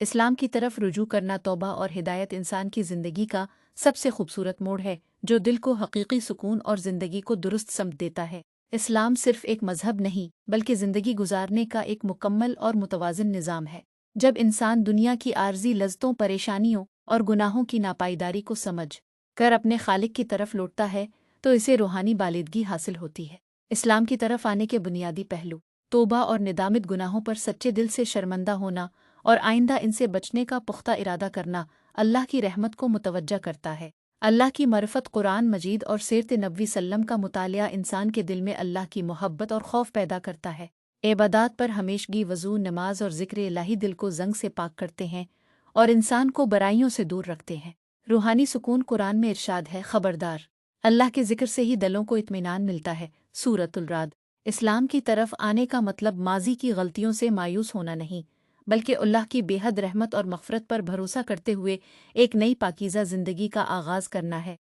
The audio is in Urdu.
اسلام کی طرف رجوع کرنا توبہ اور ہدایت انسان کی زندگی کا سب سے خوبصورت موڑ ہے جو دل کو حقیقی سکون اور زندگی کو درست سمت دیتا ہے۔ اسلام صرف ایک مذہب نہیں بلکہ زندگی گزارنے کا ایک مکمل اور متوازن نظام ہے۔ جب انسان دنیا کی عارضی لذتوں، پریشانیوں اور گناہوں کی ناپائیداری کو سمجھ کر اپنے خالق کی طرف لوٹتا ہے تو اسے روحانی بالادگی حاصل ہوتی ہے۔ اسلام کی طرف آنے کے بنیادی پہلو توبہ اور ندامت، گناہوں پر سچے دل سے شرمندہ ہونا اور آئندہ ان سے بچنے کا پختہ ارادہ کرنا اللہ کی رحمت کو متوجہ کرتا ہے۔ اللہ کی معرفت، قرآن مجید اور سیرت نبوی سلم کا مطالعہ انسان کے دل میں اللہ کی محبت اور خوف پیدا کرتا ہے۔ عبادات پر ہمیشگی، وضو، نماز اور ذکر الہی دل کو زنگ سے پاک کرتے ہیں اور انسان کو برائیوں سے دور رکھتے ہیں۔ روحانی سکون، قرآن میں ارشاد ہے، خبردار، اللہ کے ذکر سے ہی دلوں کو اطمینان ملتا ہے۔ سورۃ الرعد۔ اسلام کی طرف آنے کا مطلب ماضی کی غلطیوں سے مایوس ہونا نہیں، بلکہ اللہ کی بے حد رحمت اور مغفرت پر بھروسہ کرتے ہوئے ایک نئی پاکیزہ زندگی کا آغاز کرنا ہے۔